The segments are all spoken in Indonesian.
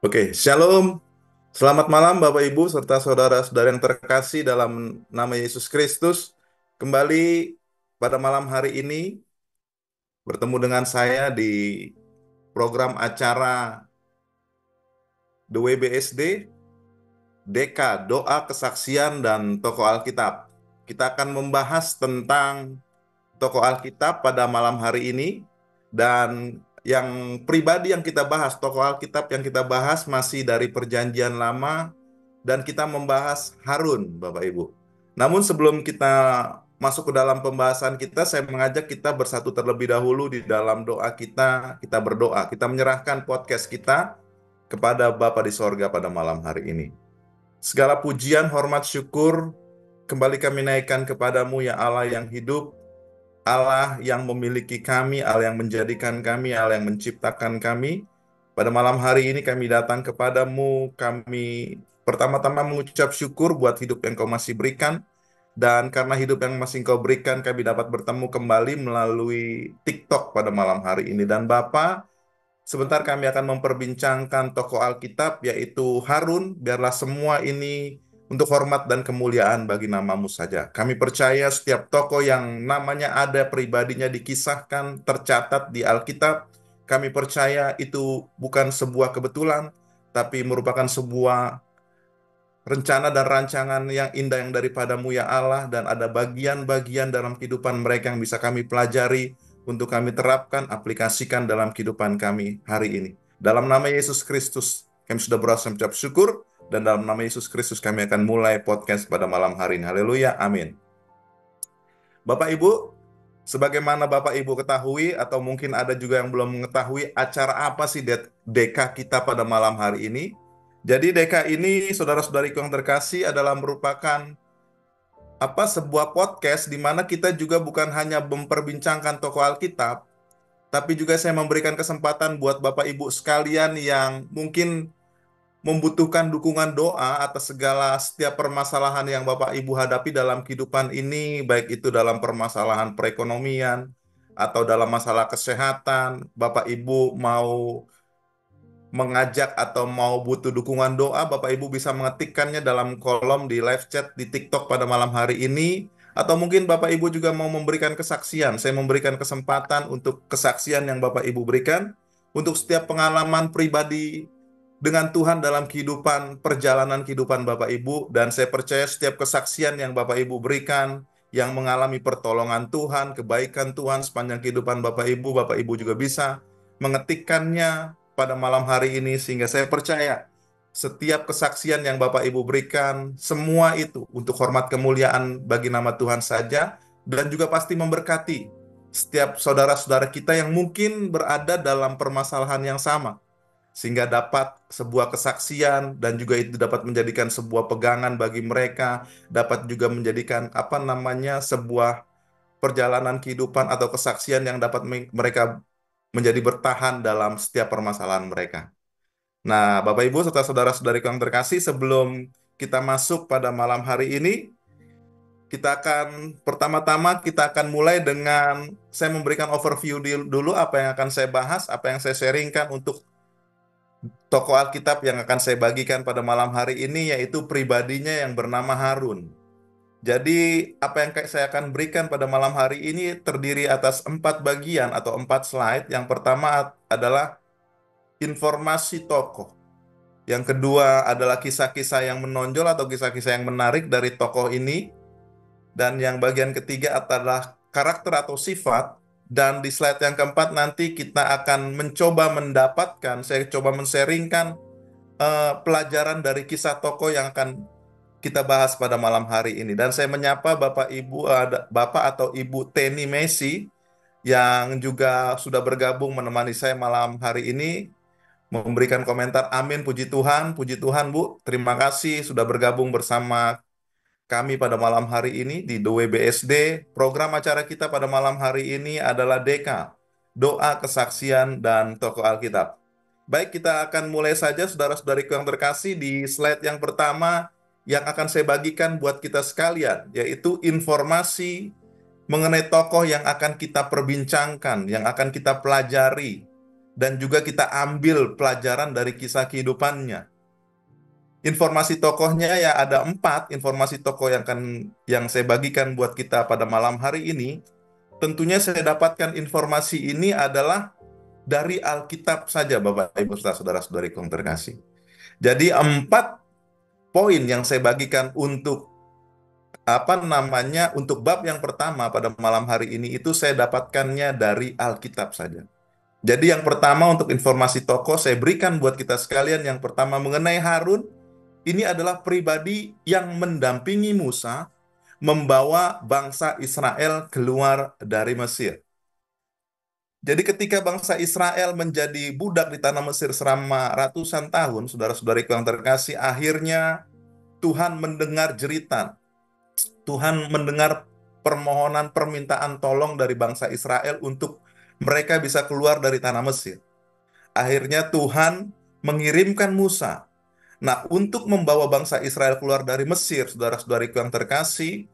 Oke, Shalom. Selamat malam Bapak Ibu serta saudara-saudara yang terkasih dalam nama Yesus Kristus. Kembali pada malam hari ini bertemu dengan saya di program acara The WBSD, Deka, Doa, Kesaksian, dan Tokoh Alkitab. Kita akan membahas tentang tokoh Alkitab pada malam hari ini, dan yang pribadi yang kita bahas, tokoh Alkitab yang kita bahas masih dari Perjanjian Lama, dan kita membahas Harun, Bapak Ibu. Namun sebelum kita masuk ke dalam pembahasan kita, saya mengajak kita bersatu terlebih dahulu di dalam doa kita. Kita berdoa, kita menyerahkan podcast kita kepada Bapa di sorga pada malam hari ini. Segala pujian, hormat, syukur kembali kami naikkan kepadamu ya Allah yang hidup, Allah yang memiliki kami, Allah yang menjadikan kami, Allah yang menciptakan kami. Pada malam hari ini kami datang kepadamu, kami pertama-tama mengucap syukur buat hidup yang kau masih berikan. Dan karena hidup yang masih kau berikan, kami dapat bertemu kembali melalui TikTok pada malam hari ini. Dan Bapa, sebentar kami akan memperbincangkan tokoh Alkitab, yaitu Harun. Biarlah semua ini untuk hormat dan kemuliaan bagi namamu saja. Kami percaya setiap tokoh yang namanya ada, pribadinya dikisahkan, tercatat di Alkitab, kami percaya itu bukan sebuah kebetulan, tapi merupakan sebuah rencana dan rancangan yang indah yang daripadamu ya Allah, dan ada bagian-bagian dalam kehidupan mereka yang bisa kami pelajari untuk kami terapkan, aplikasikan dalam kehidupan kami hari ini. Dalam nama Yesus Kristus, kami sudah berhasil mengucap syukur, dan dalam nama Yesus Kristus kami akan mulai podcast pada malam hari ini. Haleluya, amin. Bapak Ibu, sebagaimana Bapak Ibu ketahui, atau mungkin ada juga yang belum mengetahui, acara apa sih Deka kita pada malam hari ini? Jadi Deka ini, saudara-saudariku yang terkasih, adalah merupakan sebuah podcast di mana kita juga bukan hanya memperbincangkan tokoh Alkitab, tapi juga saya memberikan kesempatan buat Bapak Ibu sekalian yang mungkin membutuhkan dukungan doa atas segala setiap permasalahan yang Bapak Ibu hadapi dalam kehidupan ini, baik itu dalam permasalahan perekonomian atau dalam masalah kesehatan. Bapak Ibu mau mengajak atau mau butuh dukungan doa, Bapak Ibu bisa mengetikkannya dalam kolom di live chat di TikTok pada malam hari ini. Atau mungkin Bapak Ibu juga mau memberikan kesaksian. Saya memberikan kesempatan untuk kesaksian yang Bapak Ibu berikan untuk setiap pengalaman pribadi dengan Tuhan dalam kehidupan, perjalanan kehidupan Bapak Ibu. Dan saya percaya setiap kesaksian yang Bapak Ibu berikan, yang mengalami pertolongan Tuhan, kebaikan Tuhan sepanjang kehidupan Bapak Ibu juga bisa mengetikkannya pada malam hari ini, sehingga saya percaya setiap kesaksian yang Bapak Ibu berikan, semua itu untuk hormat kemuliaan bagi nama Tuhan saja, dan juga pasti memberkati setiap saudara-saudara kita yang mungkin berada dalam permasalahan yang sama, sehingga dapat sebuah kesaksian, dan juga itu dapat menjadikan sebuah pegangan bagi mereka, dapat juga menjadikan sebuah perjalanan kehidupan atau kesaksian yang dapat mereka menjadi bertahan dalam setiap permasalahan mereka. Nah, Bapak Ibu serta saudara-saudari yang terkasih, sebelum kita masuk pada malam hari ini, pertama-tama kita akan mulai dengan saya memberikan overview dulu apa yang akan saya bahas, apa yang saya sharingkan untuk tokoh Alkitab yang akan saya bagikan pada malam hari ini, yaitu pribadinya yang bernama Harun. Jadi, apa yang saya akan berikan pada malam hari ini terdiri atas 4 bagian atau 4 slide. Yang pertama adalah informasi tokoh. Yang kedua adalah kisah-kisah yang menonjol atau kisah-kisah yang menarik dari tokoh ini. Dan yang bagian ketiga adalah karakter atau sifat. Dan di slide yang keempat nanti kita akan mencoba mendapatkan, saya coba men-sharingkan pelajaran dari kisah tokoh yang akan kita bahas pada malam hari ini. Dan saya menyapa Bapak Ibu, Bapak atau Ibu Teni Messi yang juga sudah bergabung menemani saya malam hari ini, memberikan komentar. Amin, puji Tuhan Bu. Terima kasih sudah bergabung bersama kami pada malam hari ini di The WBSD. Program acara kita pada malam hari ini adalah Deka, Doa, Kesaksian, dan Tokoh Alkitab. Baik, kita akan mulai saja saudara-saudariku yang terkasih di slide yang pertama yang akan saya bagikan buat kita sekalian, yaitu informasi mengenai tokoh yang akan kita perbincangkan, yang akan kita pelajari dan juga kita ambil pelajaran dari kisah kehidupannya. Informasi tokohnya ya ada 4 informasi tokoh yang saya bagikan buat kita pada malam hari ini. Tentunya saya dapatkan informasi ini adalah dari Alkitab saja, Bapak Ibu saudara-saudariku yang terkasih. Jadi 4 poin yang saya bagikan untuk untuk bab yang pertama pada malam hari ini itu saya dapatkannya dari Alkitab saja. Jadi yang pertama untuk informasi tokoh saya berikan buat kita sekalian. Yang pertama mengenai Harun, ini adalah pribadi yang mendampingi Musa membawa bangsa Israel keluar dari Mesir. Jadi ketika bangsa Israel menjadi budak di tanah Mesir selama ratusan tahun, saudara-saudariku yang terkasih, akhirnya Tuhan mendengar jeritan. Tuhan mendengar permohonan permintaan tolong dari bangsa Israel untuk mereka bisa keluar dari tanah Mesir. Akhirnya Tuhan mengirimkan Musa. Nah, untuk membawa bangsa Israel keluar dari Mesir, saudara-saudariku yang terkasih,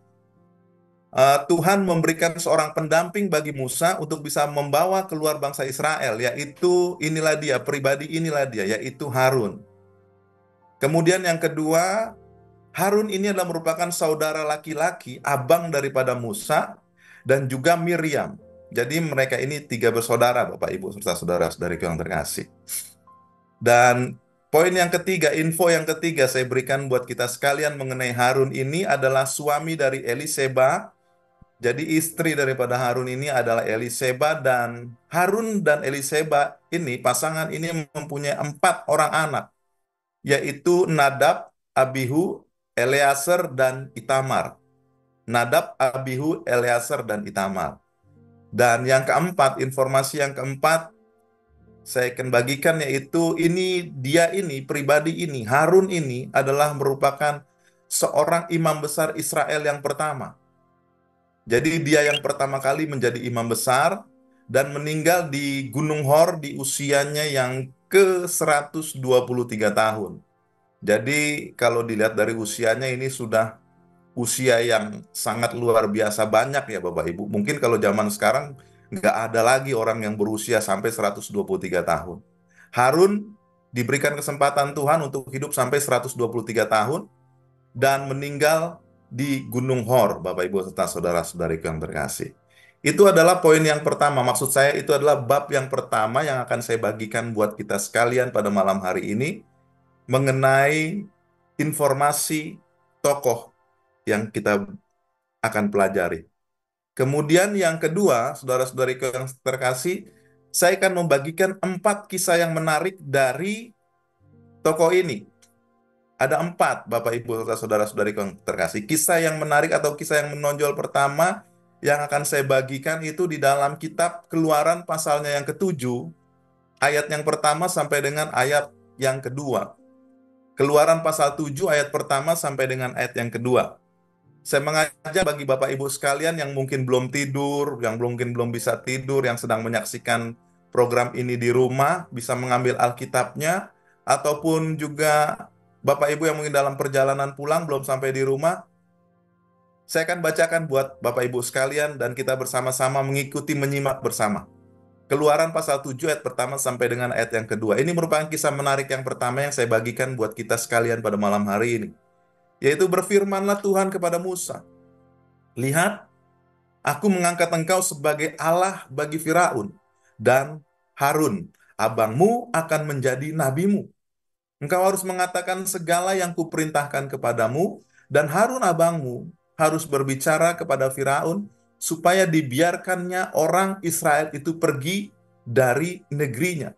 Tuhan memberikan seorang pendamping bagi Musa untuk bisa membawa keluar bangsa Israel, yaitu inilah dia, pribadi inilah dia, yaitu Harun. Kemudian yang kedua, Harun ini adalah merupakan saudara laki-laki, abang daripada Musa, dan juga Miriam. Jadi mereka ini 3 bersaudara, Bapak Ibu serta saudara-saudariku yang terkasih. Dan poin yang ketiga, info yang ketiga saya berikan buat kita sekalian mengenai Harun ini adalah suami dari Eliseba. Jadi istri daripada Harun ini adalah Eliseba, dan Harun dan Eliseba ini, pasangan ini mempunyai 4 orang anak, yaitu Nadab, Abihu, Eleazar, dan Itamar. Nadab, Abihu, Eleazar, dan Itamar. Dan yang keempat, informasi yang keempat, saya akan bagikan yaitu pribadi ini, Harun ini adalah merupakan seorang imam besar Israel yang pertama. Jadi dia yang pertama kali menjadi imam besar dan meninggal di Gunung Hor di usianya yang ke-123 tahun. Jadi kalau dilihat dari usianya ini sudah usia yang sangat luar biasa banyak ya Bapak Ibu. Mungkin kalau zaman sekarang nggak ada lagi orang yang berusia sampai 123 tahun. Harun diberikan kesempatan Tuhan untuk hidup sampai 123 tahun dan meninggal di Gunung Hor, Bapak Ibu serta saudara-saudariku yang terkasih. Itu adalah poin yang pertama. Maksud saya itu adalah bab yang pertama yang akan saya bagikan buat kita sekalian pada malam hari ini mengenai informasi tokoh yang kita akan pelajari. Kemudian yang kedua, saudara-saudariku yang terkasih, saya akan membagikan 4 kisah yang menarik dari tokoh ini. Ada 4, Bapak Ibu serta saudara-saudari yang terkasih. Kisah yang menarik atau kisah yang menonjol pertama yang akan saya bagikan itu di dalam kitab Keluaran pasalnya yang ke-7, ayat yang pertama sampai dengan ayat yang kedua. Keluaran pasal 7 ayat pertama sampai dengan ayat yang kedua. Saya mengajak bagi Bapak Ibu sekalian yang mungkin belum tidur, yang mungkin belum bisa tidur, yang sedang menyaksikan program ini di rumah, bisa mengambil Alkitabnya, ataupun juga Bapak Ibu yang mungkin dalam perjalanan pulang belum sampai di rumah, saya akan bacakan buat Bapak Ibu sekalian dan kita bersama-sama mengikuti menyimak bersama. Keluaran pasal 7 ayat pertama sampai dengan ayat yang kedua. Ini merupakan kisah menarik yang pertama yang saya bagikan buat kita sekalian pada malam hari ini. Yaitu berfirmanlah Tuhan kepada Musa, "Lihat, aku mengangkat engkau sebagai Allah bagi Firaun, dan Harun, abangmu akan menjadi nabimu. Engkau harus mengatakan segala yang kuperintahkan kepadamu, dan Harun abangmu harus berbicara kepada Firaun, supaya dibiarkannya orang Israel itu pergi dari negerinya."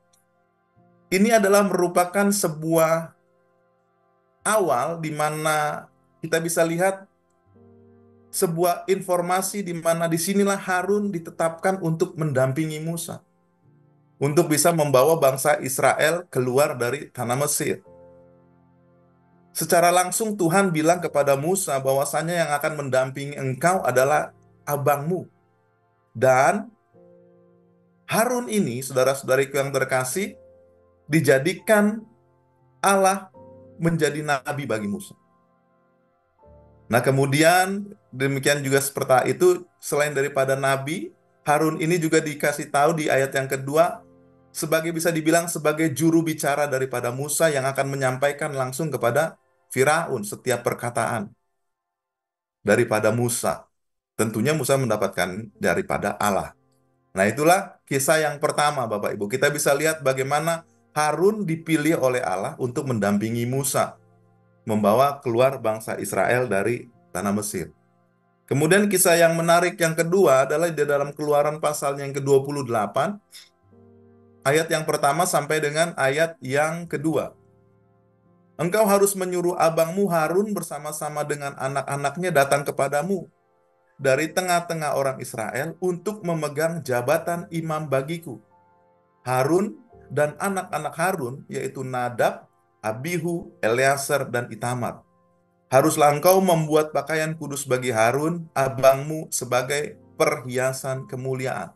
Ini adalah merupakan sebuah awal di mana kita bisa lihat sebuah informasi di mana disinilah Harun ditetapkan untuk mendampingi Musa, untuk bisa membawa bangsa Israel keluar dari tanah Mesir. Secara langsung Tuhan bilang kepada Musa bahwasanya yang akan mendampingi engkau adalah abangmu. Dan Harun ini, saudara-saudariku yang terkasih, dijadikan Allah menjadi nabi bagi Musa. Nah kemudian demikian juga seperti itu, selain daripada nabi, Harun ini juga dikasih tahu di ayat yang kedua, bisa dibilang sebagai juru bicara daripada Musa yang akan menyampaikan langsung kepada Firaun setiap perkataan daripada Musa. Tentunya Musa mendapatkan daripada Allah. Nah, itulah kisah yang pertama, Bapak Ibu. Kita bisa lihat bagaimana Harun dipilih oleh Allah untuk mendampingi Musa, membawa keluar bangsa Israel dari tanah Mesir. Kemudian kisah yang menarik yang kedua adalah di dalam Keluaran pasal yang ke-28, ayat yang pertama sampai dengan ayat yang kedua. Engkau harus menyuruh abangmu Harun bersama-sama dengan anak-anaknya datang kepadamu dari tengah-tengah orang Israel untuk memegang jabatan imam bagiku. Harun dan anak-anak Harun, yaitu Nadab, Abihu, Eleazar, dan Itamar. Haruslah engkau membuat pakaian kudus bagi Harun, abangmu, sebagai perhiasan kemuliaan.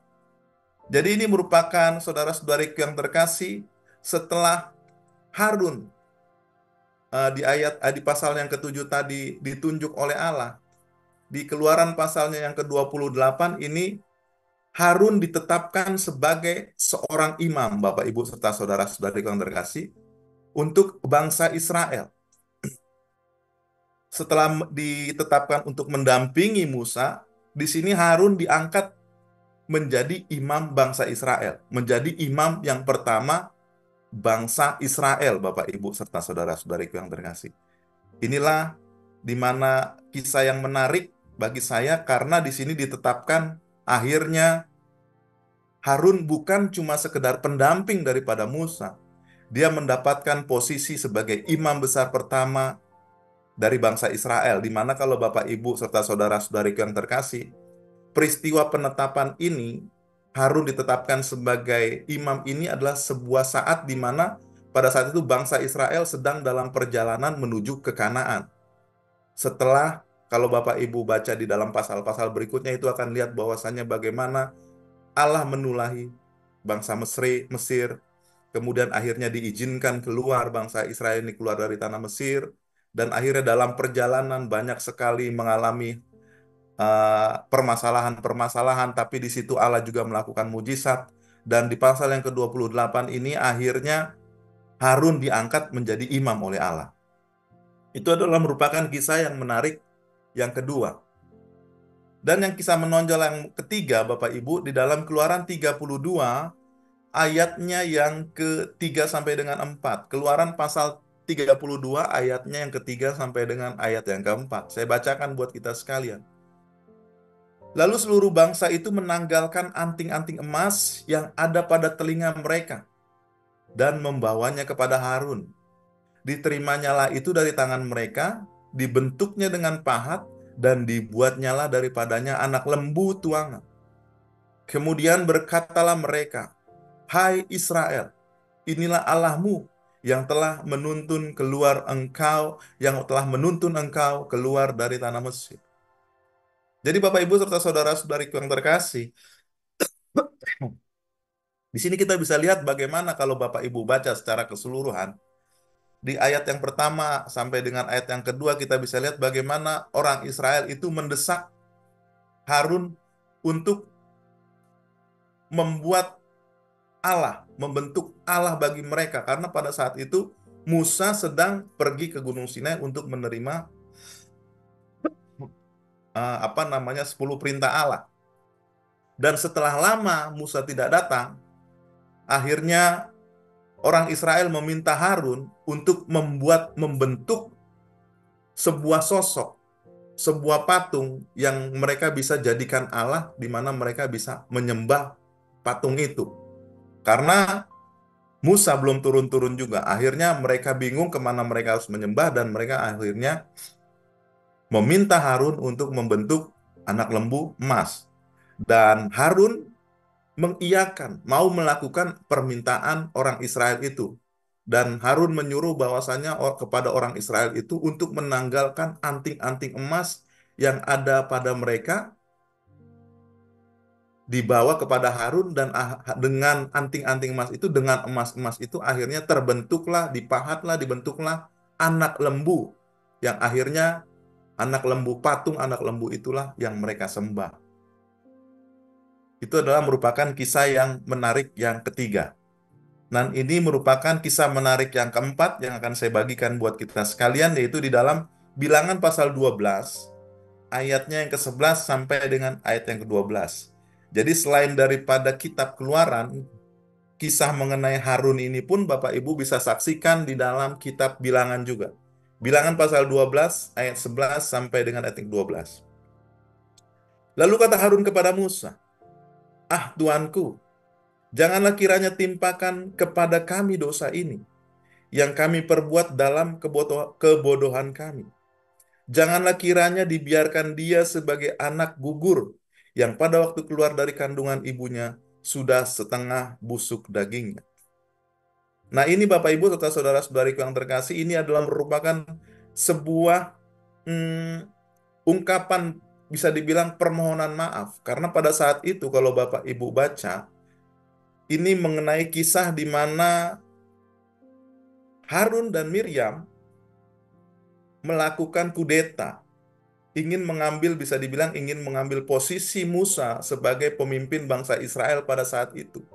Jadi ini merupakan, saudara-saudariku yang terkasih, setelah Harun di pasal yang ke-7 tadi ditunjuk oleh Allah, di Keluaran pasalnya yang ke-28 ini Harun ditetapkan sebagai seorang imam, Bapak Ibu serta saudara-saudari yang terkasih, untuk bangsa Israel. Setelah ditetapkan untuk mendampingi Musa, di sini Harun diangkat menjadi imam bangsa Israel, menjadi imam yang pertama bangsa Israel, Bapak Ibu serta saudara-saudariku yang terkasih. Inilah di mana kisah yang menarik bagi saya karena di sini ditetapkan akhirnya Harun bukan cuma sekedar pendamping daripada Musa. Dia mendapatkan posisi sebagai imam besar pertama dari bangsa Israel, di mana kalau Bapak Ibu serta saudara-saudariku yang terkasih, peristiwa penetapan ini, Harun ditetapkan sebagai imam ini adalah sebuah saat di mana pada saat itu bangsa Israel sedang dalam perjalanan menuju ke Kanaan. Setelah, kalau Bapak Ibu baca di dalam pasal-pasal berikutnya itu akan lihat bahwasannya bagaimana Allah menulahi bangsa Mesir, kemudian akhirnya diizinkan keluar bangsa Israel ini keluar dari tanah Mesir, dan akhirnya dalam perjalanan banyak sekali mengalami permasalahan-permasalahan, tapi di situ Allah juga melakukan mujizat. Dan di pasal yang ke-28 ini akhirnya Harun diangkat menjadi imam oleh Allah. Itu adalah merupakan kisah yang menarik yang kedua. Dan yang kisah menonjol yang ketiga, Bapak Ibu, di dalam Keluaran 32 ayatnya yang ketiga sampai dengan 4. Keluaran pasal 32 ayatnya yang ketiga sampai dengan ayat yang keempat. Saya bacakan buat kita sekalian. Lalu seluruh bangsa itu menanggalkan anting-anting emas yang ada pada telinga mereka dan membawanya kepada Harun. Diterimanya itu dari tangan mereka, dibentuknya dengan pahat, dan dibuatnyalah daripadanya anak lembu tuangan. Kemudian berkatalah mereka, "Hai Israel, inilah Allahmu yang telah menuntun engkau keluar dari tanah Mesir." Jadi Bapak Ibu serta saudara-saudariku yang terkasih, di sini kita bisa lihat bagaimana kalau Bapak Ibu baca secara keseluruhan, di ayat yang pertama sampai dengan ayat yang kedua kita bisa lihat bagaimana orang Israel itu mendesak Harun untuk membentuk Allah bagi mereka, karena pada saat itu Musa sedang pergi ke Gunung Sinai untuk menerima 10 perintah Allah. Dan setelah lama Musa tidak datang, akhirnya orang Israel meminta Harun untuk membentuk sebuah sosok, sebuah patung yang mereka bisa jadikan Allah, di mana mereka bisa menyembah patung itu. Karena Musa belum turun-turun juga. Akhirnya mereka bingung kemana mereka harus menyembah, dan mereka akhirnya meminta Harun untuk membentuk anak lembu emas. Dan Harun mengiyakan, mau melakukan permintaan orang Israel itu. Dan Harun menyuruh bahwasanya kepada orang Israel itu untuk menanggalkan anting-anting emas yang ada pada mereka, dibawa kepada Harun, dan dengan anting-anting emas itu, dengan emas-emas itu akhirnya terbentuklah, dibentuklah anak lembu, yang akhirnya patung anak lembu itulah yang mereka sembah. Itu adalah merupakan kisah yang menarik yang ketiga. Dan ini merupakan kisah menarik yang keempat yang akan saya bagikan buat kita sekalian, yaitu di dalam Bilangan pasal 12, ayatnya yang ke-11 sampai dengan ayat yang ke-12. Jadi selain daripada kitab Keluaran, kisah mengenai Harun ini pun Bapak Ibu bisa saksikan di dalam kitab Bilangan juga. Bilangan pasal 12 ayat 11 sampai dengan ayat 12. Lalu kata Harun kepada Musa, "Ah Tuanku, janganlah kiranya timpakan kepada kami dosa ini yang kami perbuat dalam kebodohan kami. Janganlah kiranya dibiarkan dia sebagai anak gugur yang pada waktu keluar dari kandungan ibunya sudah setengah busuk dagingnya." Nah, ini Bapak Ibu serta saudara-saudariku yang terkasih, ini adalah merupakan sebuah ungkapan, bisa dibilang permohonan maaf. Karena pada saat itu kalau Bapak Ibu baca, ini mengenai kisah di mana Harun dan Miriam melakukan kudeta, ingin mengambil, bisa dibilang ingin mengambil posisi Musa sebagai pemimpin bangsa Israel pada saat itu.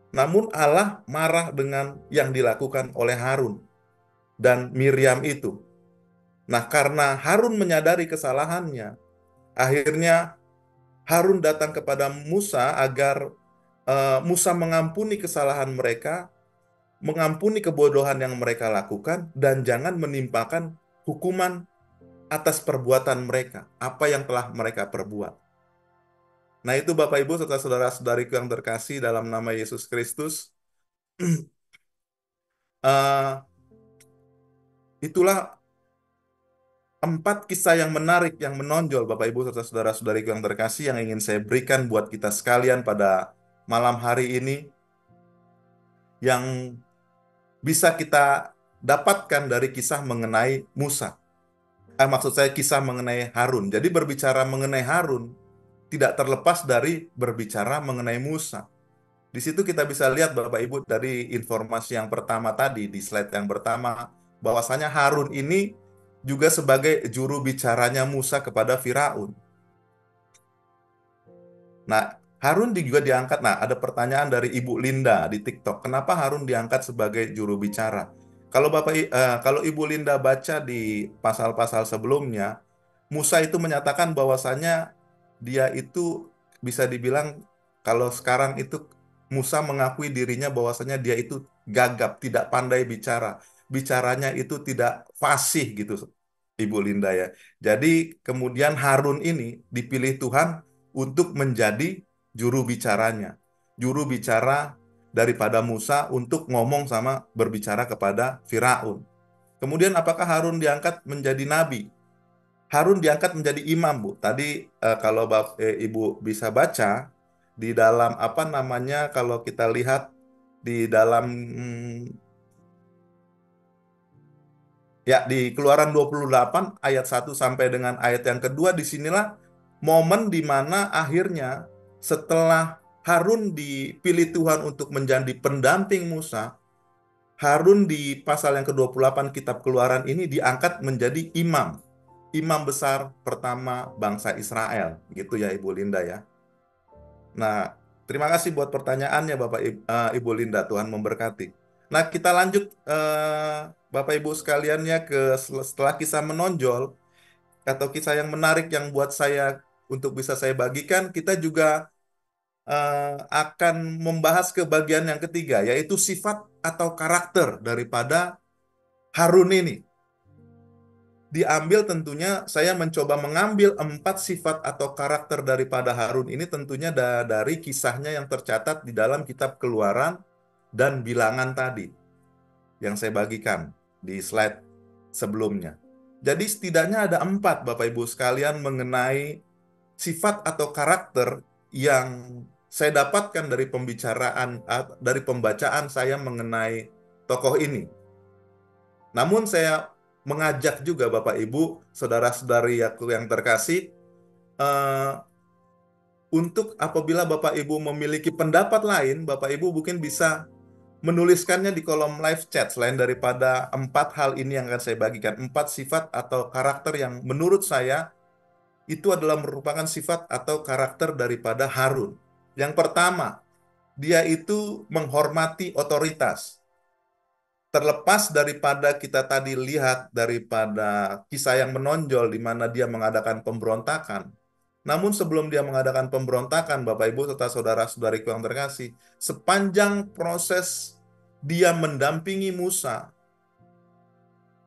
Namun Allah marah dengan yang dilakukan oleh Harun dan Miriam itu. Nah, karena Harun menyadari kesalahannya, akhirnya Harun datang kepada Musa agar Musa mengampuni kesalahan mereka, mengampuni kebodohan yang mereka lakukan, dan jangan menimpakan hukuman atas perbuatan mereka, apa yang telah mereka perbuat. Nah, itu Bapak Ibu serta saudara-saudariku yang terkasih dalam nama Yesus Kristus. eh, itulah 4 kisah yang menarik, yang menonjol Bapak Ibu serta saudara-saudariku yang terkasih, yang ingin saya berikan buat kita sekalian pada malam hari ini, yang bisa kita dapatkan dari kisah mengenai Musa. Maksud saya kisah mengenai Harun. Jadi berbicara mengenai Harun tidak terlepas dari berbicara mengenai Musa. Di situ kita bisa lihat Bapak Ibu dari informasi yang pertama tadi, di slide yang pertama, bahwasanya Harun ini juga sebagai juru bicaranya Musa kepada Firaun. Nah, Harun juga diangkat. Nah, ada pertanyaan dari Ibu Linda di TikTok. Kenapa Harun diangkat sebagai juru bicara? Kalau Ibu Linda baca di pasal-pasal sebelumnya, Musa itu menyatakan bahwasanya dia itu bisa dibilang, kalau sekarang itu Musa mengakui dirinya bahwasanya dia itu gagap, tidak pandai bicara. Bicaranya itu tidak fasih gitu, Ibu Linda ya. Jadi kemudian Harun ini dipilih Tuhan untuk menjadi juru bicaranya. Juru bicara daripada Musa untuk ngomong sama berbicara kepada Firaun. Kemudian apakah Harun diangkat menjadi nabi? Harun diangkat menjadi imam, Bu. Tadi kalau Ibu bisa baca di dalam apa namanya, kalau kita lihat di dalam ya, di Keluaran 28 ayat 1 sampai dengan ayat yang kedua, disinilah momen di mana akhirnya setelah Harun dipilih Tuhan untuk menjadi pendamping Musa, Harun di pasal yang ke-28 kitab Keluaran ini diangkat menjadi imam, imam besar pertama bangsa Israel, gitu ya Ibu Linda ya. Nah, terima kasih buat pertanyaannya Ibu Linda, Tuhan memberkati. Nah, kita lanjut Bapak Ibu sekalian ya, setelah kisah menonjol atau kisah yang menarik yang buat saya untuk bisa saya bagikan, kita juga akan membahas ke bagian yang ketiga, yaitu sifat atau karakter daripada Harun ini. Diambil tentunya, saya mencoba mengambil 4 sifat atau karakter daripada Harun ini, tentunya dari kisahnya yang tercatat di dalam kitab Keluaran dan Bilangan tadi, yang saya bagikan di slide sebelumnya. Jadi setidaknya ada 4 Bapak Ibu sekalian mengenai sifat atau karakter yang saya dapatkan dari dari pembacaan saya mengenai tokoh ini. Namun saya mengajak juga Bapak Ibu, saudara-saudari aku yang terkasih, eh, untuk apabila Bapak Ibu memiliki pendapat lain, Bapak Ibu mungkin bisa menuliskannya di kolom live chat. Selain daripada 4 hal ini yang akan saya bagikan, 4 sifat atau karakter yang menurut saya itu adalah merupakan sifat atau karakter daripada Harun. Yang pertama, dia itu menghormati otoritas. Terlepas daripada kita tadi lihat daripada kisah yang menonjol di mana dia mengadakan pemberontakan. Namun sebelum dia mengadakan pemberontakan, Bapak Ibu serta saudara-saudariku yang terkasih, sepanjang proses dia mendampingi Musa,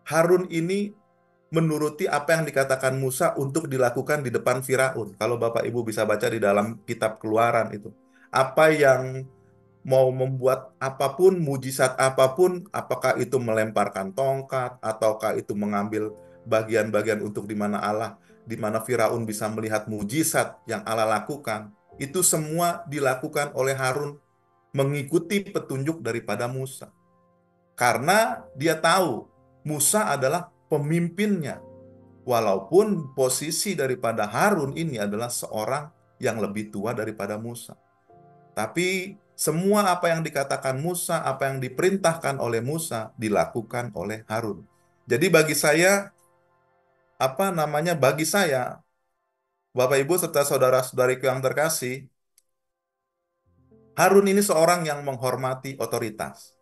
Harun ini menuruti apa yang dikatakan Musa untuk dilakukan di depan Firaun. Kalau Bapak Ibu bisa baca di dalam kitab Keluaran itu. Apa yang mau membuat apapun, mujizat apapun, apakah itu melemparkan tongkat, ataukah itu mengambil bagian-bagian untuk di mana Firaun bisa melihat mujizat yang Allah lakukan, itu semua dilakukan oleh Harun mengikuti petunjuk daripada Musa. Karena dia tahu Musa adalah pemimpinnya, walaupun posisi daripada Harun ini adalah seorang yang lebih tua daripada Musa. Tapi semua apa yang dikatakan Musa, apa yang diperintahkan oleh Musa, dilakukan oleh Harun. Jadi bagi saya, Bapak Ibu serta saudara-saudariku yang terkasih, Harun ini seorang yang menghormati otoritas.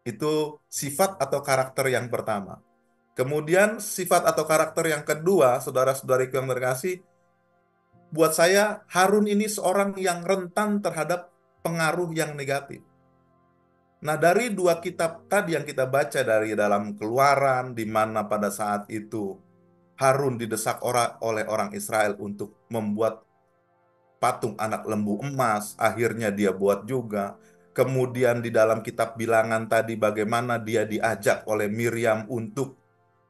Itu sifat atau karakter yang pertama. Kemudian sifat atau karakter yang kedua, saudara-saudariku yang terkasih, buat saya Harun ini seorang yang rentan terhadap pengaruh yang negatif. Nah, dari dua kitab tadi yang kita baca dari dalam Keluaran, di mana pada saat itu Harun didesak oleh orang Israel untuk membuat patung anak lembu emas, akhirnya dia buat juga. Kemudian di dalam kitab Bilangan tadi bagaimana dia diajak oleh Miriam untuk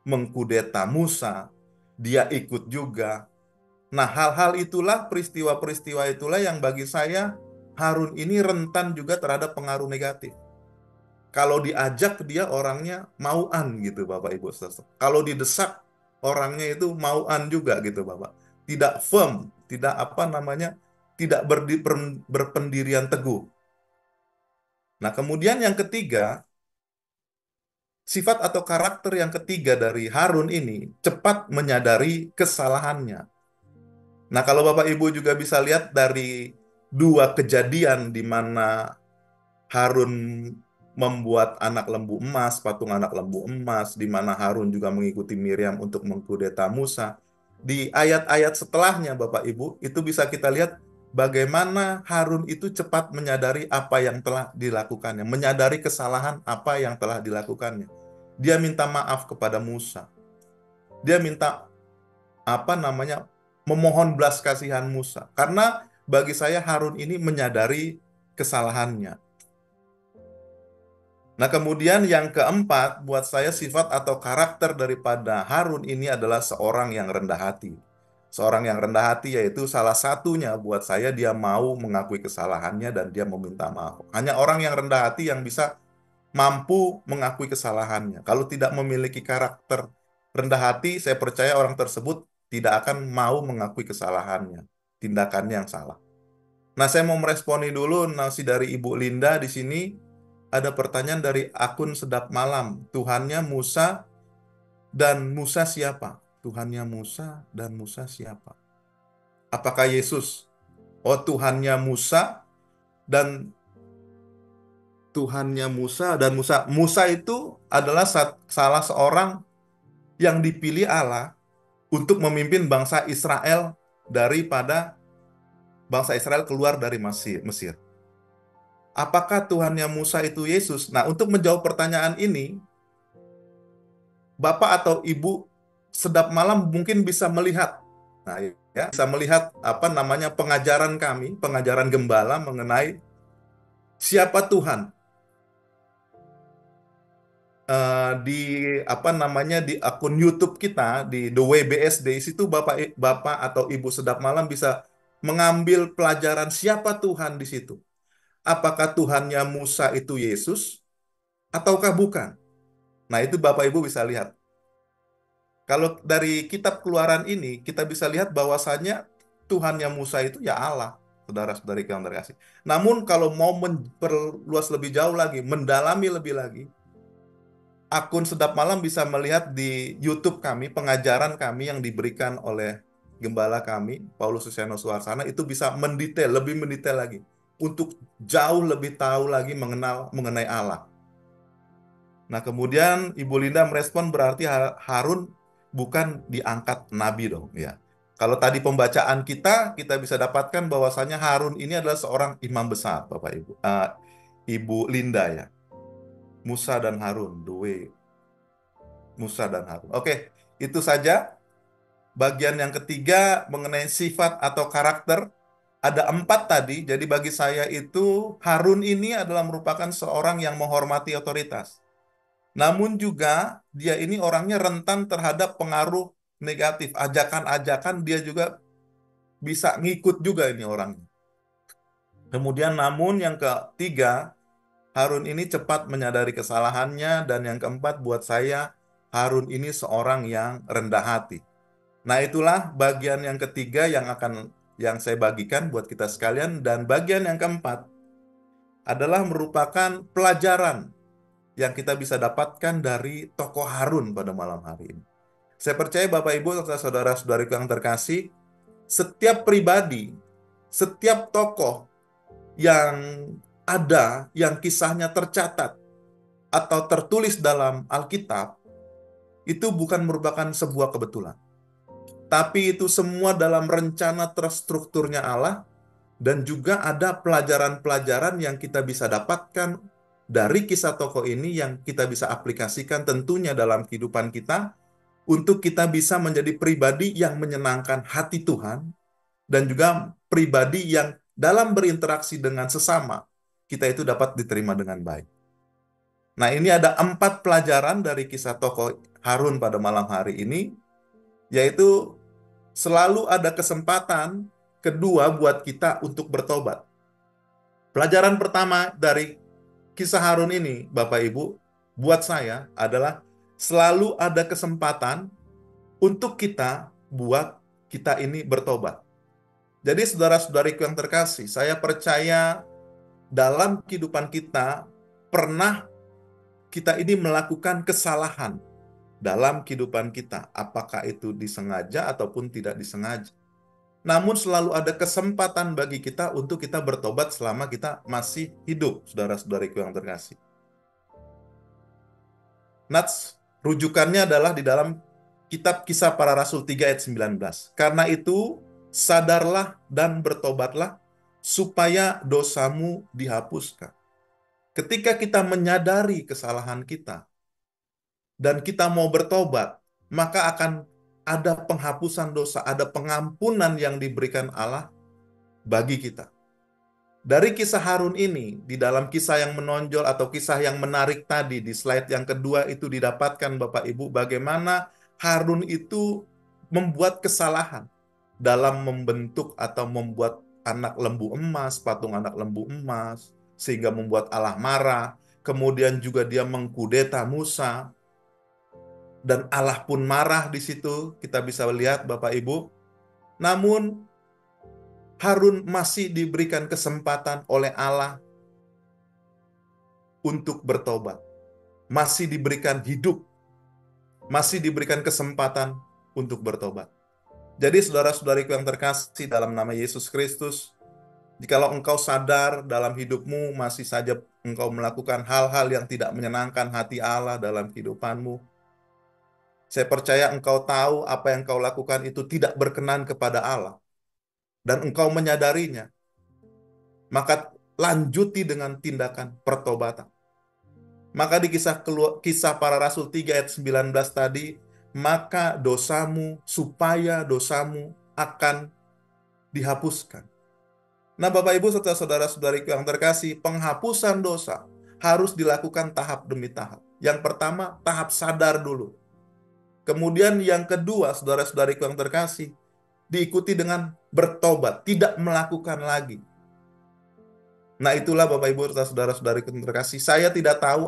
mengkudeta Musa, dia ikut juga. Nah, hal-hal itulah, peristiwa-peristiwa itulah yang bagi saya Harun ini rentan juga terhadap pengaruh negatif. Kalau diajak dia orangnya mauan gitu Bapak Ibu Saudara. Kalau didesak orangnya itu mauan juga gitu Bapak. Tidak firm, tidak berpendirian teguh. Nah, kemudian yang ketiga, sifat atau karakter yang ketiga dari Harun ini cepat menyadari kesalahannya. Nah, kalau Bapak Ibu juga bisa lihat dari dua kejadian di mana Harun membuat anak lembu emas, patung anak lembu emas, di mana Harun juga mengikuti Miriam untuk mengkudeta Musa. Di ayat-ayat setelahnya, Bapak Ibu, itu bisa kita lihat bagaimana Harun itu cepat menyadari apa yang telah dilakukannya, menyadari kesalahan apa yang telah dilakukannya. Dia minta maaf kepada Musa. Dia minta memohon belas kasihan Musa. Karena bagi saya Harun ini menyadari kesalahannya. Nah, kemudian yang keempat, buat saya sifat atau karakter daripada Harun ini adalah seorang yang rendah hati. Seorang yang rendah hati yaitu salah satunya buat saya dia mau mengakui kesalahannya dan dia meminta maaf. Hanya orang yang rendah hati yang bisa mampu mengakui kesalahannya. Kalau tidak memiliki karakter rendah hati, saya percaya orang tersebut tidak akan mau mengakui kesalahannya, tindakannya yang salah. Nah, saya mau meresponi dulu nasi dari Ibu Linda di sini. Ada pertanyaan dari akun Sedap Malam. Tuhannya Musa dan Musa siapa? Tuhannya Musa dan Musa siapa? Apakah Yesus? Oh, Tuhannya Musa dan Tuhannya Musa dan Musa. Musa itu adalah salah seorang yang dipilih Allah untuk memimpin bangsa Israel daripada bangsa Israel keluar dari Mesir. Apakah Tuhannya Musa itu Yesus? Nah, untuk menjawab pertanyaan ini, Bapak atau Ibu Sedap Malam mungkin bisa melihat, nah ya, bisa melihat pengajaran kami, pengajaran gembala mengenai siapa Tuhan. Di akun YouTube kita di The WBSD situ Bapak atau Ibu Sedap Malam bisa mengambil pelajaran siapa Tuhan di situ. Apakah Tuhannya Musa itu Yesus ataukah bukan? Nah, itu Bapak Ibu bisa lihat. Kalau dari kitab Keluaran ini kita bisa lihat bahwasannya Tuhannya Musa itu ya Allah, saudara-saudari yang terkasih. Namun kalau mau memperluas lebih jauh lagi, mendalami lebih lagi, akun Sedap Malam bisa melihat di YouTube kami, pengajaran kami yang diberikan oleh gembala kami, Paulus Susiano Suarsana, itu bisa lebih mendetail lagi. untuk jauh lebih tahu lagi mengenai Allah. Nah, kemudian Ibu Linda merespon berarti Harun bukan diangkat nabi dong, ya. Kalau tadi pembacaan kita bisa dapatkan bahwasanya Harun ini adalah seorang imam besar, Bapak Ibu. Ibu Linda ya. Musa dan Harun, the way Musa dan Harun. Oke, itu saja bagian yang ketiga mengenai sifat atau karakter. Ada 4 tadi, jadi bagi saya itu Harun ini adalah merupakan seorang yang menghormati otoritas. Namun juga dia ini orangnya rentan terhadap pengaruh negatif. Ajakan-ajakan dia juga bisa ngikut juga ini orangnya. Kemudian namun yang ketiga, Harun ini cepat menyadari kesalahannya. Dan yang keempat buat saya, Harun ini seorang yang rendah hati. Nah, itulah bagian yang ketiga yang saya bagikan buat kita sekalian. Dan bagian yang keempat adalah merupakan pelajaran yang kita bisa dapatkan dari tokoh Harun pada malam hari ini. Saya percaya Bapak Ibu serta saudara-saudariku yang terkasih, setiap pribadi, setiap tokoh yang ada, yang kisahnya tercatat atau tertulis dalam Alkitab, itu bukan merupakan sebuah kebetulan. Tapi itu semua dalam rencana terstrukturnya Allah, dan juga ada pelajaran-pelajaran yang kita bisa dapatkan dari kisah tokoh ini yang kita bisa aplikasikan tentunya dalam kehidupan kita, untuk kita bisa menjadi pribadi yang menyenangkan hati Tuhan, dan juga pribadi yang dalam berinteraksi dengan sesama, kita itu dapat diterima dengan baik. Nah, ini ada 4 pelajaran dari kisah tokoh Harun pada malam hari ini, yaitu selalu ada kesempatan kedua buat kita untuk bertobat. Pelajaran pertama dari kisah Harun ini, Bapak Ibu, buat saya adalah selalu ada kesempatan untuk kita ini bertobat. Jadi saudara-saudariku yang terkasih, saya percaya dalam kehidupan kita pernah kita ini melakukan kesalahan dalam kehidupan kita, apakah itu disengaja ataupun tidak disengaja. Namun selalu ada kesempatan bagi kita untuk kita bertobat selama kita masih hidup, saudara-saudariku yang terkasih. Nats, rujukannya adalah di dalam kitab Kisah Para Rasul 3 ayat 19. Karena itu, sadarlah dan bertobatlah supaya dosamu dihapuskan. Ketika kita menyadari kesalahan kita dan kita mau bertobat, maka akan ada penghapusan dosa, ada pengampunan yang diberikan Allah bagi kita. Dari kisah Harun ini, di dalam kisah yang menonjol atau kisah yang menarik tadi, di slide yang kedua itu didapatkan Bapak Ibu, bagaimana Harun itu membuat kesalahan dalam membentuk atau membuat anak lembu emas, patung anak lembu emas, sehingga membuat Allah marah. Kemudian juga dia mengkudeta Musa, dan Allah pun marah di situ, kita bisa lihat Bapak Ibu. Namun Harun masih diberikan kesempatan oleh Allah untuk bertobat. Masih diberikan hidup. Masih diberikan kesempatan untuk bertobat. Jadi saudara-saudariku yang terkasih dalam nama Yesus Kristus, jikalau engkau sadar dalam hidupmu masih saja engkau melakukan hal-hal yang tidak menyenangkan hati Allah dalam kehidupanmu, saya percaya engkau tahu apa yang engkau lakukan itu tidak berkenan kepada Allah, dan engkau menyadarinya, maka lanjuti dengan tindakan pertobatan. Maka di kisah Para Rasul 3 ayat 19 tadi, maka supaya dosamu akan dihapuskan. Nah, Bapak Ibu serta saudara-saudariku yang terkasih, penghapusan dosa harus dilakukan tahap demi tahap. Yang pertama, tahap sadar dulu. Kemudian yang kedua, saudara-saudariku yang terkasih, diikuti dengan bertobat, tidak melakukan lagi. Nah, itulah Bapak Ibu serta saudara-saudariku yang terkasih, saya tidak tahu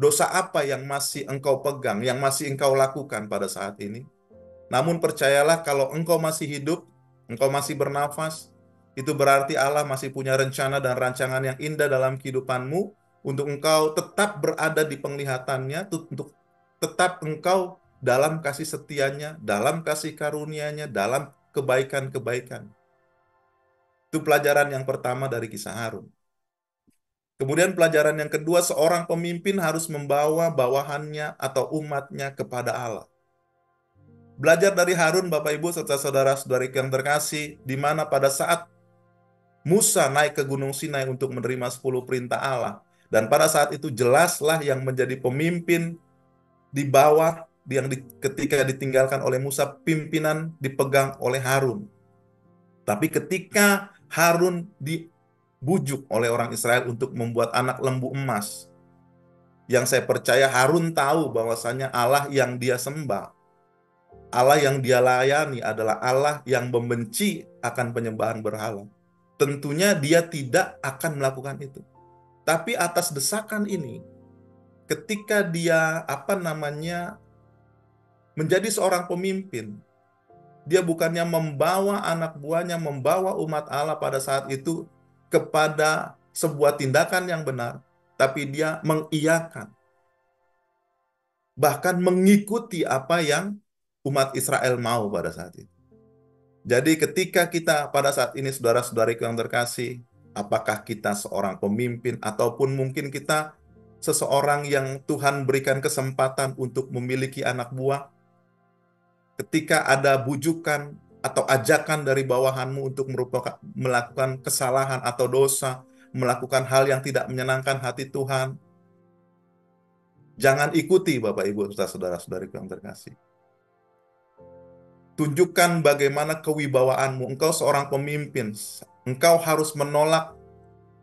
dosa apa yang masih engkau pegang, yang masih engkau lakukan pada saat ini. Namun percayalah, kalau engkau masih hidup, engkau masih bernafas, itu berarti Allah masih punya rencana dan rancangan yang indah dalam kehidupanmu, untuk engkau tetap berada di penglihatannya, untuk tetap engkau dalam kasih setianya, dalam kasih karunia-Nya, dalam kebaikan-kebaikan. Itu pelajaran yang pertama dari kisah Harun. Kemudian pelajaran yang kedua, seorang pemimpin harus membawa bawahannya atau umatnya kepada Allah. Belajar dari Harun, Bapak Ibu serta saudara-saudari yang terkasih, di mana pada saat Musa naik ke Gunung Sinai untuk menerima 10 perintah Allah, dan pada saat itu jelaslah yang menjadi pemimpin di bawah ketika ditinggalkan oleh Musa, pimpinan dipegang oleh Harun. Tapi ketika Harun dibujuk oleh orang Israel untuk membuat anak lembu emas, yang saya percaya Harun tahu bahwasanya Allah yang dia sembah, Allah yang dia layani adalah Allah yang membenci akan penyembahan berhala. Tentunya dia tidak akan melakukan itu. Tapi atas desakan ini, ketika dia menjadi seorang pemimpin, dia bukannya membawa anak buahnya, membawa umat Allah pada saat itu kepada sebuah tindakan yang benar, tapi dia mengiyakan, bahkan mengikuti apa yang umat Israel mau pada saat itu. Jadi ketika kita pada saat ini, saudara-saudariku yang terkasih, apakah kita seorang pemimpin ataupun mungkin kita seseorang yang Tuhan berikan kesempatan untuk memiliki anak buah, ketika ada bujukan atau ajakan dari bawahanmu untuk melakukan kesalahan atau dosa, melakukan hal yang tidak menyenangkan hati Tuhan, jangan ikuti, Bapak Ibu serta saudara-saudariku yang terkasih. Tunjukkan bagaimana kewibawaanmu. Engkau seorang pemimpin. Engkau harus menolak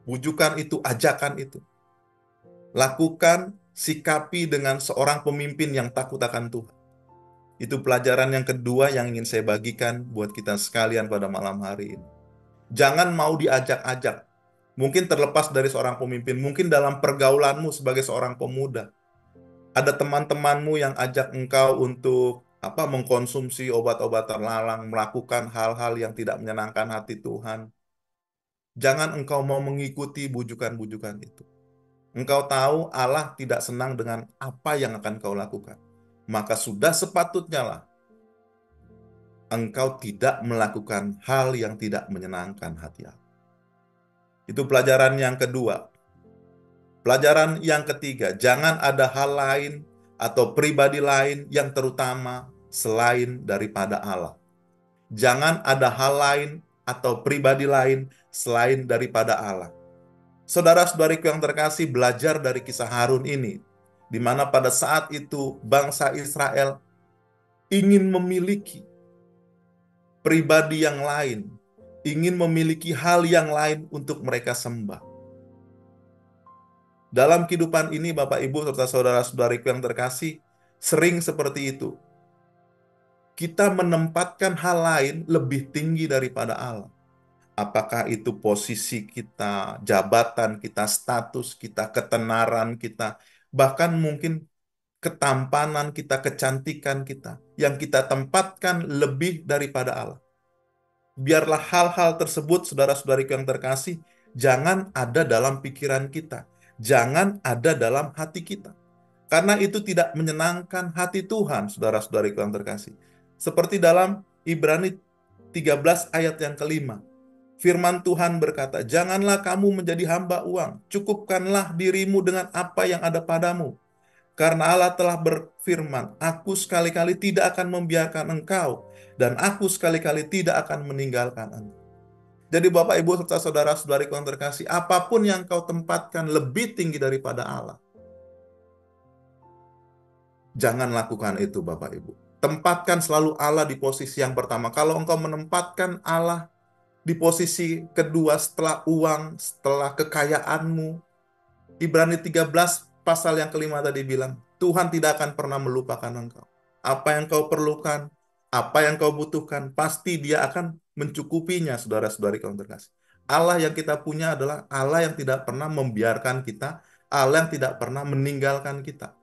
bujukan itu, ajakan itu. Lakukan, sikapi dengan seorang pemimpin yang takut akan Tuhan. Itu pelajaran yang kedua yang ingin saya bagikan buat kita sekalian pada malam hari ini. Jangan mau diajak-ajak. Mungkin terlepas dari seorang pemimpin, mungkin dalam pergaulanmu sebagai seorang pemuda. Ada teman-temanmu yang ajak engkau untuk mengkonsumsi obat-obatan lalang, melakukan hal-hal yang tidak menyenangkan hati Tuhan. Jangan engkau mau mengikuti bujukan-bujukan itu. Engkau tahu Allah tidak senang dengan apa yang akan kau lakukan. Maka sudah sepatutnya lah engkau tidak melakukan hal yang tidak menyenangkan hati Allah. Itu pelajaran yang kedua. Pelajaran yang ketiga, jangan ada hal lain atau pribadi lain yang terutama selain daripada Allah. Jangan ada hal lain atau pribadi lain selain daripada Allah. Saudara-saudariku yang terkasih, belajar dari kisah Harun ini, di mana pada saat itu bangsa Israel ingin memiliki pribadi yang lain, ingin memiliki hal yang lain untuk mereka sembah. Dalam kehidupan ini, Bapak, Ibu, serta saudara-saudariku yang terkasih, sering seperti itu. Kita menempatkan hal lain lebih tinggi daripada Allah. Apakah itu posisi kita, jabatan kita, status kita, ketenaran kita, bahkan mungkin ketampanan kita, kecantikan kita, yang kita tempatkan lebih daripada Allah. Biarlah hal-hal tersebut, saudara-saudariku yang terkasih, jangan ada dalam pikiran kita. Jangan ada dalam hati kita. Karena itu tidak menyenangkan hati Tuhan, saudara-saudariku yang terkasih. Seperti dalam Ibrani 13 ayat yang kelima. Firman Tuhan berkata, janganlah kamu menjadi hamba uang. Cukupkanlah dirimu dengan apa yang ada padamu. Karena Allah telah berfirman, aku sekali-kali tidak akan membiarkan engkau, dan aku sekali-kali tidak akan meninggalkan engkau. Jadi Bapak, Ibu, serta saudara-saudariku yang terkasih, apapun yang kau tempatkan lebih tinggi daripada Allah, jangan lakukan itu, Bapak Ibu. Tempatkan selalu Allah di posisi yang pertama. Kalau engkau menempatkan Allah di posisi kedua setelah uang, setelah kekayaanmu, Ibrani 13 pasal yang kelima tadi bilang, Tuhan tidak akan pernah melupakan engkau. Apa yang kau perlukan, apa yang kau butuhkan, pasti Dia akan mencukupinya, saudara-saudari kau terkasih. Allah yang kita punya adalah Allah yang tidak pernah membiarkan kita, Allah yang tidak pernah meninggalkan kita.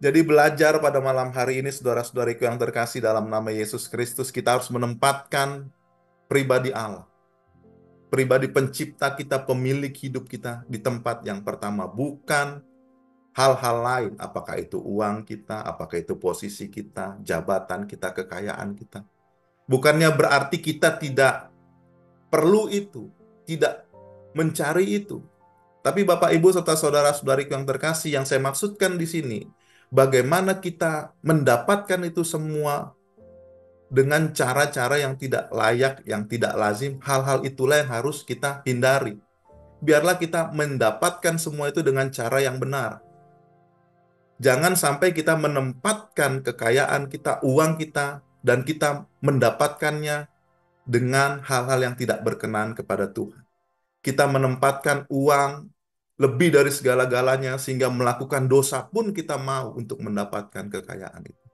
Jadi belajar pada malam hari ini, saudara-saudariku yang terkasih dalam nama Yesus Kristus, kita harus menempatkan pribadi Allah, pribadi pencipta kita, pemilik hidup kita di tempat yang pertama, bukan hal-hal lain, apakah itu uang kita, apakah itu posisi kita, jabatan kita, kekayaan kita. Bukannya berarti kita tidak perlu itu, tidak mencari itu. Tapi Bapak Ibu serta saudara-saudariku yang terkasih, yang saya maksudkan di sini, bagaimana kita mendapatkan itu semua dengan cara-cara yang tidak layak, yang tidak lazim. Hal-hal itulah yang harus kita hindari. Biarlah kita mendapatkan semua itu dengan cara yang benar. Jangan sampai kita menempatkan kekayaan kita, uang kita, dan kita mendapatkannya dengan hal-hal yang tidak berkenan kepada Tuhan. Kita menempatkan uang lebih dari segala-galanya sehingga melakukan dosa pun kita mau untuk mendapatkan kekayaan itu.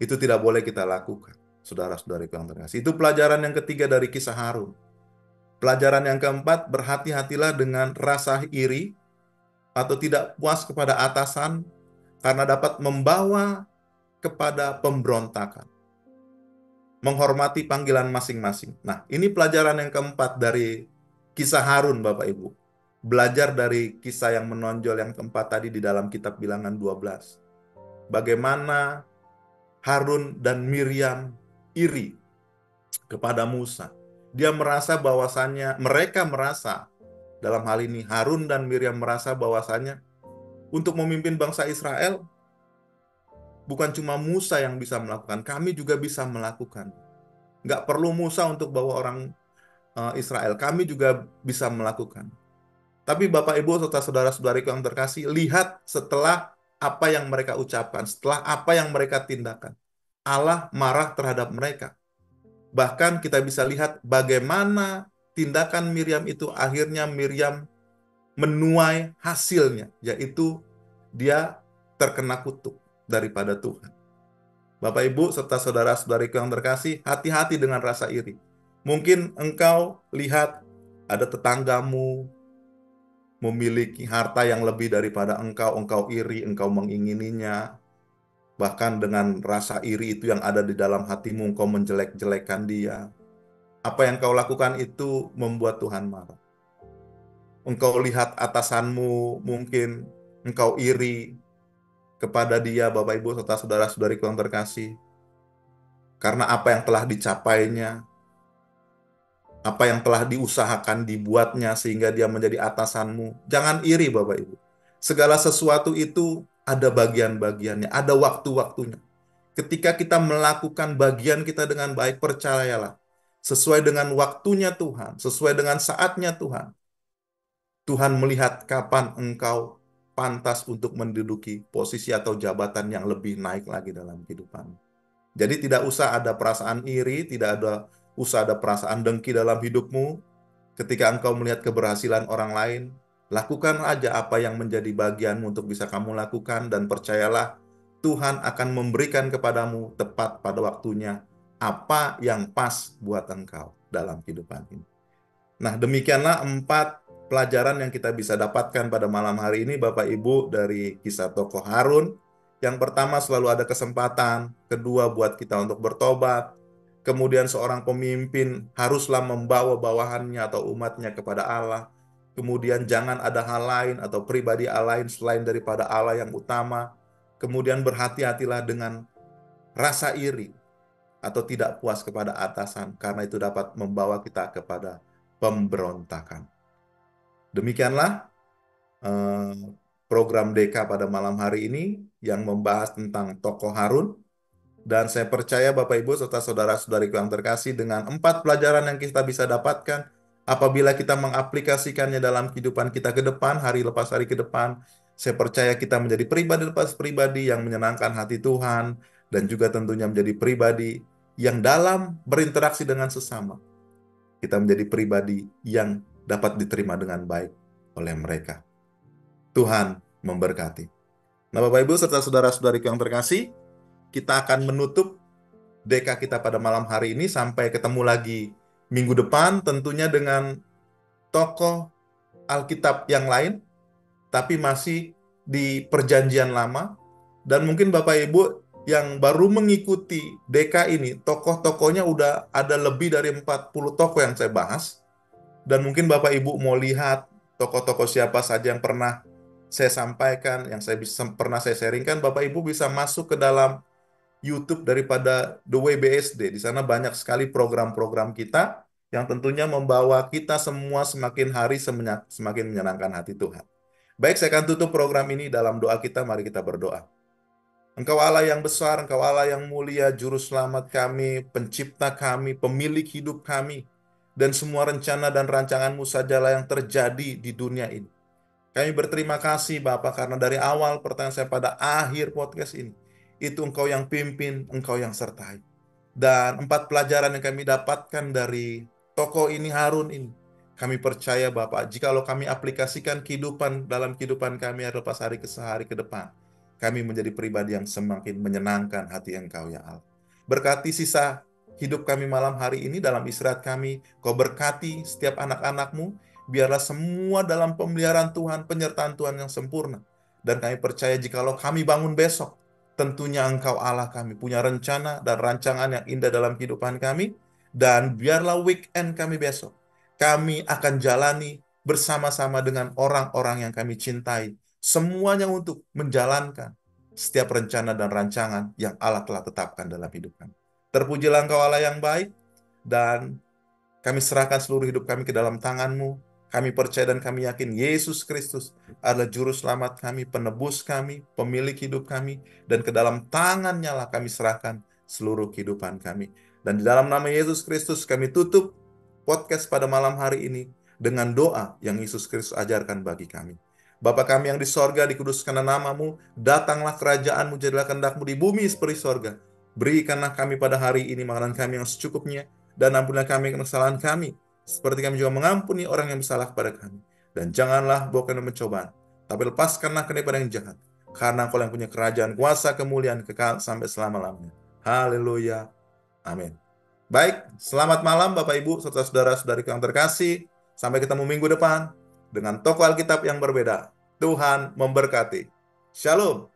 Itu tidak boleh kita lakukan, saudara-saudari yang terkasih. Itu pelajaran yang ketiga dari kisah Harun. Pelajaran yang keempat, berhati-hatilah dengan rasa iri atau tidak puas kepada atasan karena dapat membawa kepada pemberontakan. Menghormati panggilan masing-masing. Nah, ini pelajaran yang keempat dari kisah Harun, Bapak Ibu. Belajar dari kisah yang menonjol yang keempat tadi di dalam kitab Bilangan 12. Bagaimana Harun dan Miriam iri kepada Musa. Dia merasa bahwasannya, mereka merasa, dalam hal ini Harun dan Miriam merasa bahwasannya untuk memimpin bangsa Israel, bukan cuma Musa yang bisa melakukan, kami juga bisa melakukan. Nggak perlu Musa untuk bawa orang Israel, kami juga bisa melakukan. Tapi Bapak Ibu serta saudara-saudariku yang terkasih, lihat setelah apa yang mereka ucapkan, setelah apa yang mereka tindakan. Allah marah terhadap mereka. Bahkan kita bisa lihat bagaimana tindakan Miriam itu akhirnya Miriam menuai hasilnya, yaitu dia terkena kutuk daripada Tuhan. Bapak Ibu serta saudara-saudariku yang terkasih, hati-hati dengan rasa iri. Mungkin engkau lihat ada tetanggamu memiliki harta yang lebih daripada engkau iri, engkau mengingininya. Bahkan dengan rasa iri itu yang ada di dalam hatimu, engkau menjelek-jelekan dia. Apa yang kau lakukan itu membuat Tuhan marah. Engkau lihat atasanmu, mungkin engkau iri kepada dia, Bapak Ibu serta saudara-saudariku yang terkasih. Karena apa yang telah dicapainya, apa yang telah diusahakan dibuatnya sehingga dia menjadi atasanmu. Jangan iri Bapak Ibu. Segala sesuatu itu ada bagian-bagiannya, ada waktu-waktunya. Ketika kita melakukan bagian kita dengan baik, percayalah, sesuai dengan waktunya Tuhan, sesuai dengan saatnya Tuhan, Tuhan melihat kapan engkau pantas untuk menduduki posisi atau jabatan yang lebih naik lagi dalam kehidupan. Jadi tidak usah ada perasaan iri, tidak usah ada perasaan dengki dalam hidupmu. Ketika engkau melihat keberhasilan orang lain, lakukan aja apa yang menjadi bagianmu untuk bisa kamu lakukan, dan percayalah Tuhan akan memberikan kepadamu tepat pada waktunya apa yang pas buat engkau dalam kehidupan ini. Nah, demikianlah 4 pelajaran yang kita bisa dapatkan pada malam hari ini, Bapak Ibu, dari kisah tokoh Harun. Yang pertama, selalu ada kesempatan. Kedua, buat kita untuk bertobat. Kemudian seorang pemimpin haruslah membawa bawahannya atau umatnya kepada Allah. Kemudian jangan ada hal lain atau pribadi lain selain daripada Allah yang utama. Kemudian berhati-hatilah dengan rasa iri atau tidak puas kepada atasan, karena itu dapat membawa kita kepada pemberontakan. Demikianlah program DK pada malam hari ini yang membahas tentang tokoh Harun. Dan saya percaya Bapak Ibu serta saudara-saudariku yang terkasih, dengan 4 pelajaran yang kita bisa dapatkan, apabila kita mengaplikasikannya dalam kehidupan kita ke depan, hari lepas hari ke depan, saya percaya kita menjadi pribadi lepas pribadi yang menyenangkan hati Tuhan, dan juga tentunya menjadi pribadi yang dalam berinteraksi dengan sesama, kita menjadi pribadi yang dapat diterima dengan baik oleh mereka. Tuhan memberkati. Nah, Bapak Ibu serta saudara-saudariku yang terkasih, kita akan menutup DK kita pada malam hari ini. Sampai ketemu lagi minggu depan, tentunya dengan tokoh Alkitab yang lain, tapi masih di perjanjian lama. Dan mungkin Bapak Ibu yang baru mengikuti DK ini, tokoh-tokohnya udah ada lebih dari 40 tokoh yang saya bahas. Dan mungkin Bapak Ibu mau lihat tokoh-tokoh siapa saja yang pernah saya sampaikan, yang pernah saya sharingkan, Bapak Ibu bisa masuk ke dalam YouTube daripada The Way BSD. Di sana banyak sekali program-program kita yang tentunya membawa kita semua semakin hari semakin menyenangkan hati Tuhan. Baik, saya akan tutup program ini dalam doa kita. Mari kita berdoa. Engkau Allah yang besar, Engkau Allah yang mulia, Juru Selamat kami, Pencipta kami, Pemilik hidup kami, dan semua rencana dan rancangan-Mu sajalah yang terjadi di dunia ini. Kami berterima kasih Bapa karena dari awal pertanyaan saya pada akhir podcast ini, itu Engkau yang pimpin, Engkau yang sertai. Dan 4 pelajaran yang kami dapatkan dari tokoh ini, Harun ini, kami percaya Bapak, jikalau kami aplikasikan dalam kehidupan kami lepas hari ke sehari ke depan, kami menjadi pribadi yang semakin menyenangkan hati Engkau ya Allah. Berkati sisa hidup kami malam hari ini dalam istirahat kami, Kau berkati setiap anak-anak-Mu, biarlah semua dalam pemeliharaan Tuhan, penyertaan Tuhan yang sempurna. Dan kami percaya jikalau kami bangun besok, tentunya Engkau Allah kami punya rencana dan rancangan yang indah dalam kehidupan kami. Dan biarlah weekend kami besok, kami akan jalani bersama-sama dengan orang-orang yang kami cintai. Semuanya untuk menjalankan setiap rencana dan rancangan yang Allah telah tetapkan dalam hidup kami. Terpujilah Engkau Allah yang baik, dan kami serahkan seluruh hidup kami ke dalam tangan-Mu. Kami percaya dan kami yakin Yesus Kristus adalah Juru Selamat kami, penebus kami, pemilik hidup kami, dan ke dalam tangan-Nya lah kami serahkan seluruh kehidupan kami. Dan di dalam nama Yesus Kristus kami tutup podcast pada malam hari ini dengan doa yang Yesus Kristus ajarkan bagi kami. Bapa kami yang di sorga, dikuduskanlah nama-Mu, datanglah kerajaan-Mu, jadilah kehendak-Mu di bumi seperti sorga. Berikanlah kami pada hari ini makanan kami yang secukupnya, dan ampunilah kami kesalahan kami, seperti kami juga mengampuni orang yang bersalah kepada kami. Dan janganlah bawa kami mencobaan, tapi lepaskanlah kami daripada yang jahat. Karena Engkau yang punya kerajaan, kuasa, kemuliaan, kekal sampai selama-lamanya. Haleluya. Amin. Baik, selamat malam Bapak Ibu serta saudara-saudari yang terkasih. Sampai ketemu minggu depan dengan tokoh Alkitab yang berbeda. Tuhan memberkati. Shalom.